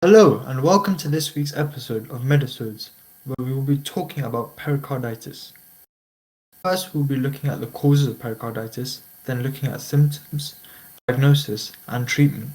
Hello, and welcome to this week's episode of Medisodes, where we will be talking about pericarditis. First, we will be looking at the causes of pericarditis, then looking at symptoms, diagnosis, and treatment.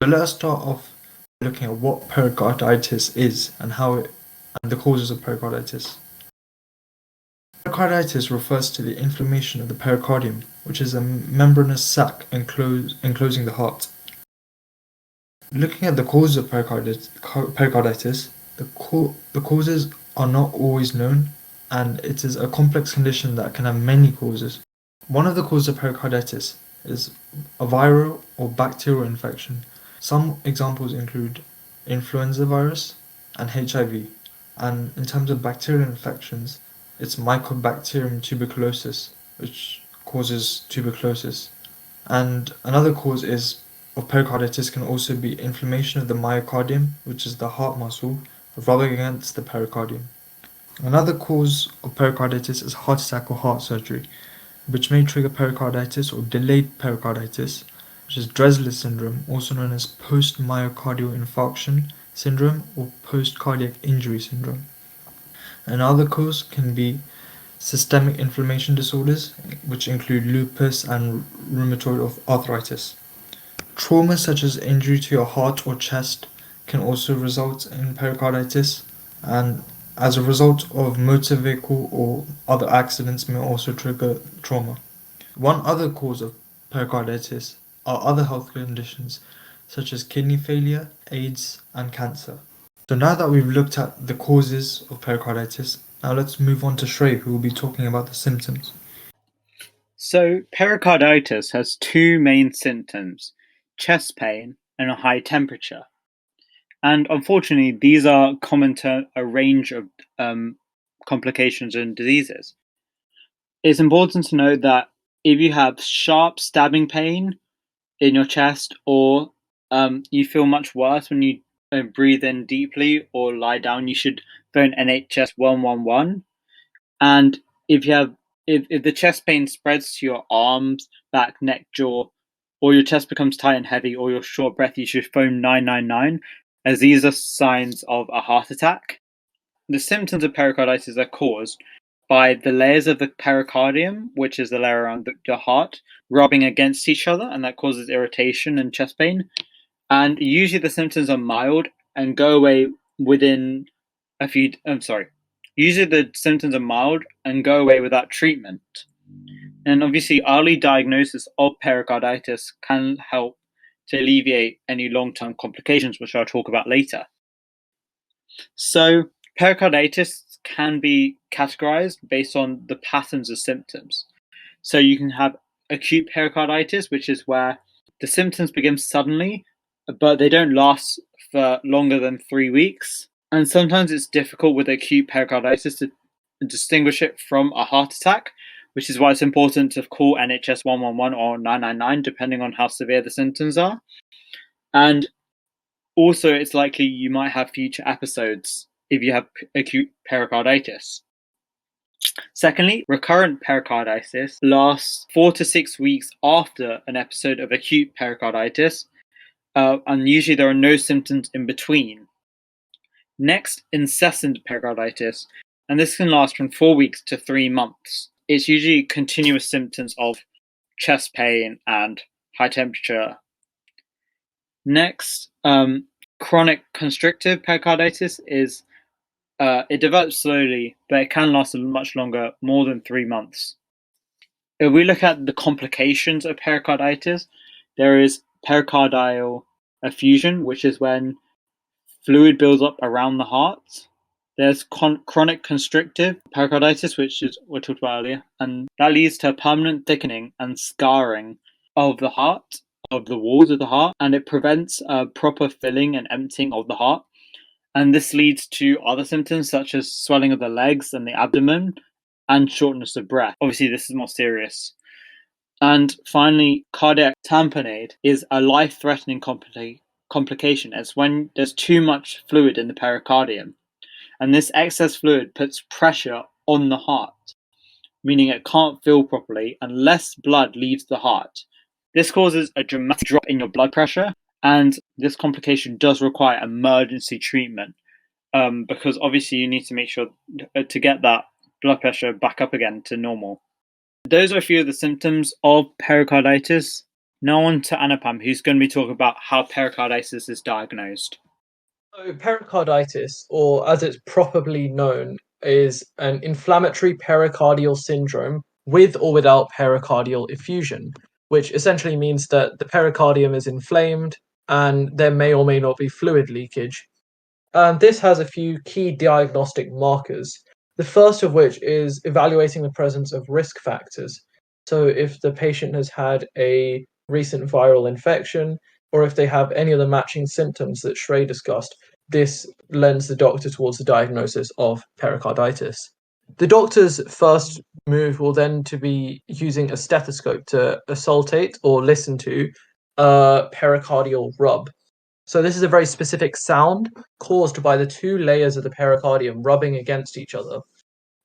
So let us start off by looking at what pericarditis is and the causes of pericarditis. Pericarditis refers to the inflammation of the pericardium, which is a membranous sac enclosing the heart. Looking at the causes of pericarditis, the causes are not always known, and it is a complex condition that can have many causes. One of the causes of pericarditis is a viral or bacterial infection. Some examples include influenza virus and HIV. And in terms of bacterial infections, it's Mycobacterium tuberculosis, which causes tuberculosis. And another cause of pericarditis can also be inflammation of the myocardium, which is the heart muscle, rubbing against the pericardium. Another cause of pericarditis is heart attack or heart surgery, which may trigger pericarditis or delayed pericarditis, which is Dressler syndrome, also known as post-myocardial infarction syndrome or post-cardiac injury syndrome. Another cause can be systemic inflammation disorders, which include lupus and rheumatoid arthritis. Trauma such as injury to your heart or chest can also result in pericarditis, and as a result of motor vehicle or other accidents may also trigger trauma. One other cause of pericarditis are other health conditions such as kidney failure, AIDS, and cancer. So now that we've looked at the causes of pericarditis, now let's move on to Shrey, who will be talking about the symptoms. So, pericarditis has two main symptoms: chest pain and a high temperature. And unfortunately, these are common to a range of complications and diseases. It's important to note that if you have sharp stabbing pain in your chest, or you feel much worse when you breathe in deeply or lie down, you should phone NHS 111. And if you have if the chest pain spreads to your arms, back, neck, jaw, or your chest becomes tight and heavy, or you're short of breath, you should phone 999, as these are signs of a heart attack. The symptoms of pericarditis are caused by the layers of the pericardium, which is the layer around the heart, rubbing against each other, and that causes irritation and chest pain. And usually the symptoms are mild and go away within a few. Usually the symptoms are mild and go away without treatment. And obviously, early diagnosis of pericarditis can help to alleviate any long-term complications, which I'll talk about later. So, pericarditis can be categorized based on the patterns of symptoms. So you can have acute pericarditis, which is where the symptoms begin suddenly, but they don't last for longer than 3 weeks. And sometimes it's difficult with acute pericarditis to distinguish it from a heart attack, which is why it's important to call NHS 111 or 999, depending on how severe the symptoms are. And also, it's likely you might have future episodes if you have acute pericarditis. Secondly, recurrent pericarditis lasts 4 to 6 weeks after an episode of acute pericarditis, and usually there are no symptoms in between. Next, incessant pericarditis, and this can last from 4 weeks to 3 months. It's usually continuous symptoms of chest pain and high temperature. Next, chronic constrictive pericarditis is it develops slowly, but it can last much longer, more than 3 months. If we look at the complications of pericarditis, there is pericardial effusion, which is when fluid builds up around the heart. There's chronic constrictive pericarditis, which is what we talked about earlier, and that leads to permanent thickening and scarring of the heart, of the walls of the heart, and it prevents proper filling and emptying of the heart. And this leads to other symptoms such as swelling of the legs and the abdomen and shortness of breath. Obviously, this is more serious. And finally, cardiac tamponade is a life-threatening complication. It's when there's too much fluid in the pericardium. And this excess fluid puts pressure on the heart, meaning it can't fill properly and less blood leaves the heart. This causes a dramatic drop in your blood pressure And this complication does require emergency treatment because obviously you need to make sure to get that blood pressure back up again to normal. Those are a few of the symptoms of pericarditis. Now on to Anupam, who's going to be talking about how pericarditis is diagnosed. So pericarditis, or as it's properly known, is an inflammatory pericardial syndrome with or without pericardial effusion, which essentially means that the pericardium is inflamed and there may or may not be fluid leakage. And this has a few key diagnostic markers. The first of which is evaluating the presence of risk factors. So, if the patient has had a recent viral infection, or if they have any of the matching symptoms that Shrey discussed, this lends the doctor towards the diagnosis of pericarditis. The doctor's first move will then to be using a stethoscope to auscultate or listen to a pericardial rub. So this is a very specific sound caused by the two layers of the pericardium rubbing against each other.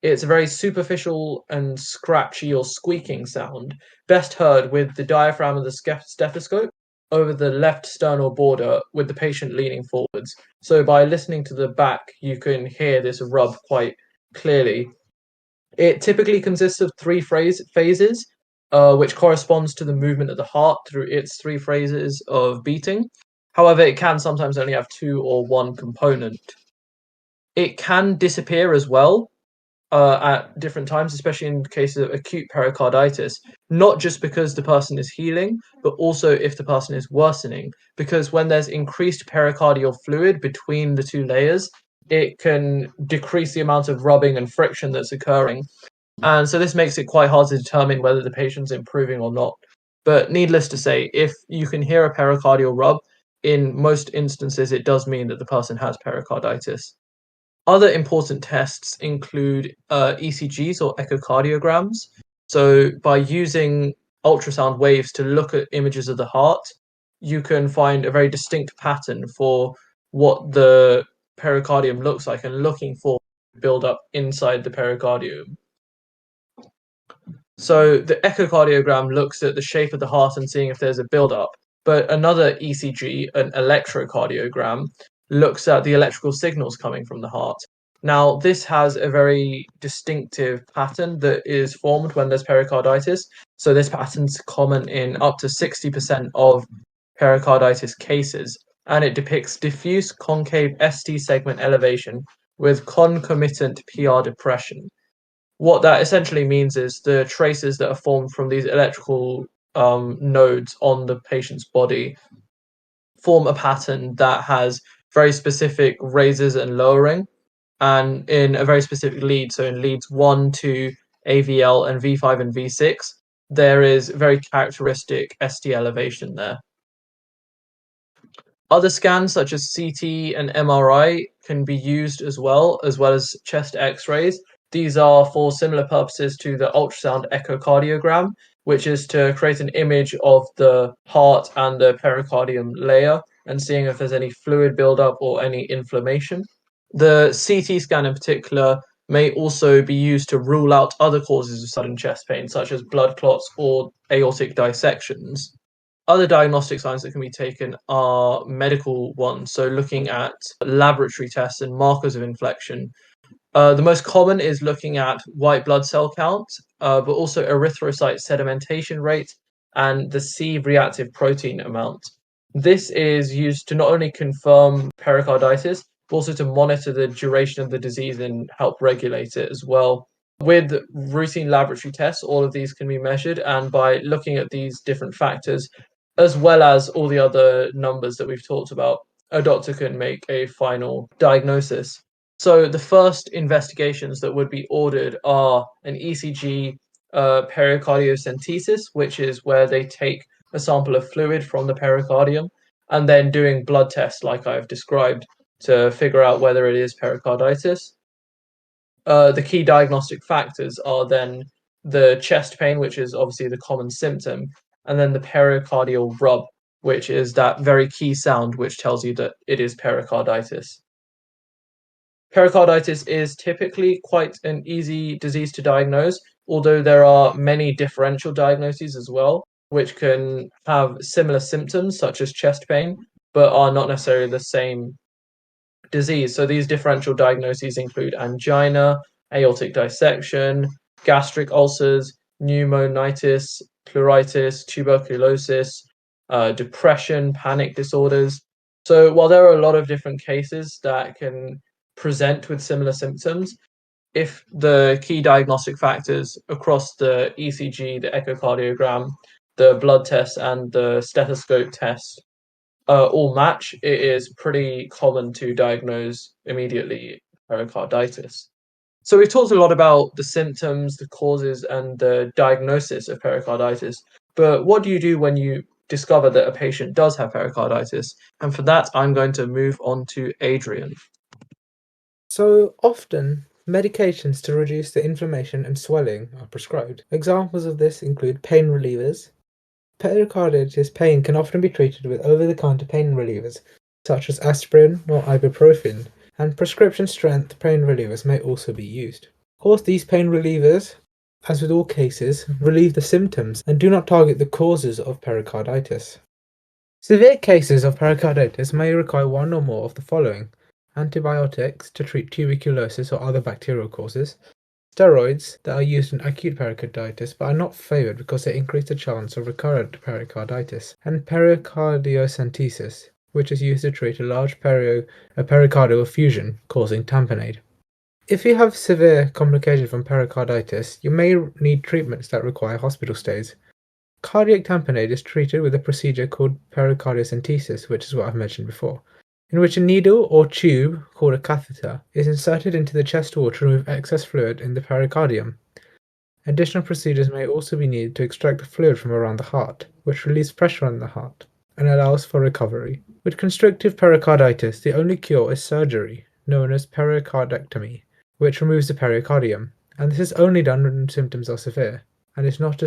It's a very superficial and scratchy or squeaking sound, best heard with the diaphragm of the stethoscope over the left sternal border with the patient leaning forwards. So by listening to the back, you can hear this rub quite clearly. It typically consists of three phases, which corresponds to the movement of the heart through its three phases of beating. However, it can sometimes only have two or one component. It can disappear as well at different times, especially in cases of acute pericarditis, not just because the person is healing, but also if the person is worsening. Because when there's increased pericardial fluid between the two layers, it can decrease the amount of rubbing and friction that's occurring. And so this makes it quite hard to determine whether the patient's improving or not. But needless to say, if you can hear a pericardial rub, in most instances, it does mean that the person has pericarditis. Other important tests include ECGs or echocardiograms. So, by using ultrasound waves to look at images of the heart, you can find a very distinct pattern for what the pericardium looks like and looking for build up inside the pericardium. So the echocardiogram looks at the shape of the heart and seeing if there's a build-up, but another ECG, an electrocardiogram, looks at the electrical signals coming from the heart. Now, this has a very distinctive pattern that is formed when there's pericarditis. So this pattern's common in up to 60% of pericarditis cases, and it depicts diffuse concave ST segment elevation with concomitant PR depression. What that essentially means is the traces that are formed from these electrical nodes on the patient's body form a pattern that has very specific raises and lowering, and in a very specific lead. So in leads 1, 2, AVL, and V5 and V6, there is very characteristic ST elevation there. Other scans such as CT and MRI can be used as well as chest X-rays. These are for similar purposes to the ultrasound echocardiogram, which is to create an image of the heart and the pericardium layer and seeing if there's any fluid buildup or any inflammation. The CT scan in particular may also be used to rule out other causes of sudden chest pain, such as blood clots or aortic dissections. Other diagnostic signs that can be taken are medical ones, so looking at laboratory tests and markers of infection. The most common is looking at white blood cell count, but also erythrocyte sedimentation rate and the C reactive protein amount. This is used to not only confirm pericarditis, but also to monitor the duration of the disease and help regulate it as well. With routine laboratory tests, all of these can be measured, and by looking at these different factors, as well as all the other numbers that we've talked about, a doctor can make a final diagnosis. So the first investigations that would be ordered are an Ecg pericardiocentesis, which is where they take a sample of fluid from the pericardium, and then doing blood tests like I've described to figure out whether it is pericarditis. The key diagnostic factors are then the chest pain, which is obviously the common symptom, and then the pericardial rub, which is that very key sound which tells you that it is pericarditis. Pericarditis is typically quite an easy disease to diagnose, although there are many differential diagnoses as well. which can have similar symptoms such as chest pain, but are not necessarily the same disease. So these differential diagnoses include angina, aortic dissection, gastric ulcers, pneumonitis, pleuritis, tuberculosis, depression, panic disorders. So while there are a lot of different cases that can present with similar symptoms, if the key diagnostic factors across the ECG, the echocardiogram, the blood test, and the stethoscope test all match, it is pretty common to diagnose immediately pericarditis. So we've talked a lot about the symptoms, the causes, and the diagnosis of pericarditis. But what do you do when you discover that a patient does have pericarditis? And for that, I'm going to move on to Adrian. So often, medications to reduce the inflammation and swelling are prescribed. Examples of this include pain relievers. Pericarditis pain can often be treated with over-the-counter pain relievers, such as aspirin or ibuprofen, and prescription-strength pain relievers may also be used. Of course, these pain relievers, as with all cases, relieve the symptoms and do not target the causes of pericarditis. Severe cases of pericarditis may require one or more of the following: antibiotics to treat tuberculosis or other bacterial causes, steroids that are used in acute pericarditis but are not favoured because they increase the chance of recurrent pericarditis, and pericardiocentesis, which is used to treat a large pericardial effusion causing tamponade. If you have severe complications from pericarditis, you may need treatments that require hospital stays. Cardiac tamponade is treated with a procedure called pericardiocentesis, which is what I've mentioned before, in which a needle or tube, called a catheter, is inserted into the chest wall to remove excess fluid in the pericardium. Additional procedures may also be needed to extract the fluid from around the heart, which relieves pressure on the heart and allows for recovery. With constrictive pericarditis, the only cure is surgery, known as pericardectomy, which removes the pericardium, and this is only done when symptoms are severe, and is not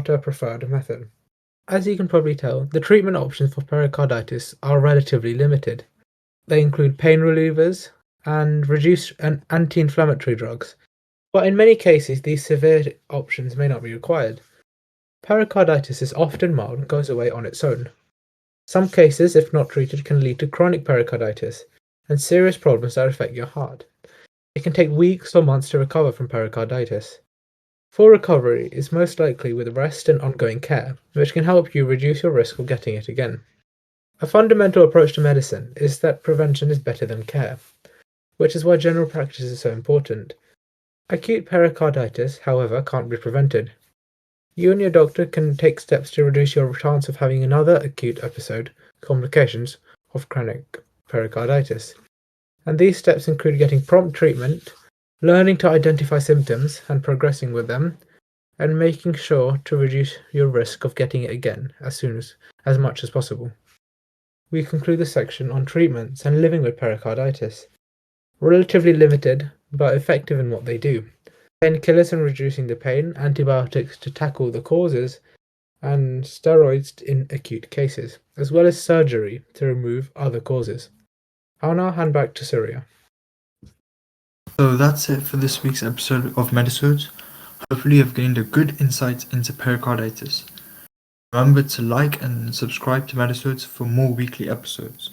a preferred method. As you can probably tell, the treatment options for pericarditis are relatively limited. They include pain relievers and reduced and anti-inflammatory drugs, but in many cases these severe options may not be required. Pericarditis is often mild and goes away on its own. Some cases, if not treated, can lead to chronic pericarditis and serious problems that affect your heart. It can take weeks or months to recover from pericarditis. Full recovery is most likely with rest and ongoing care, which can help you reduce your risk of getting it again. A fundamental approach to medicine is that prevention is better than care, which is why general practice is so important. Acute pericarditis, however, can't be prevented. You and your doctor can take steps to reduce your chance of having another acute episode, complications of chronic pericarditis. And these steps include getting prompt treatment, learning to identify symptoms and progressing with them, and making sure to reduce your risk of getting it again as much as possible. We conclude the section on treatments and living with pericarditis. Relatively limited, but effective in what they do. Painkillers in reducing the pain, antibiotics to tackle the causes, and steroids in acute cases, as well as surgery to remove other causes. I'll now hand back to Surya. So that's it for this week's episode of Medisodes. Hopefully you've gained a good insight into pericarditis. Remember to like and subscribe to Medisodes for more weekly episodes.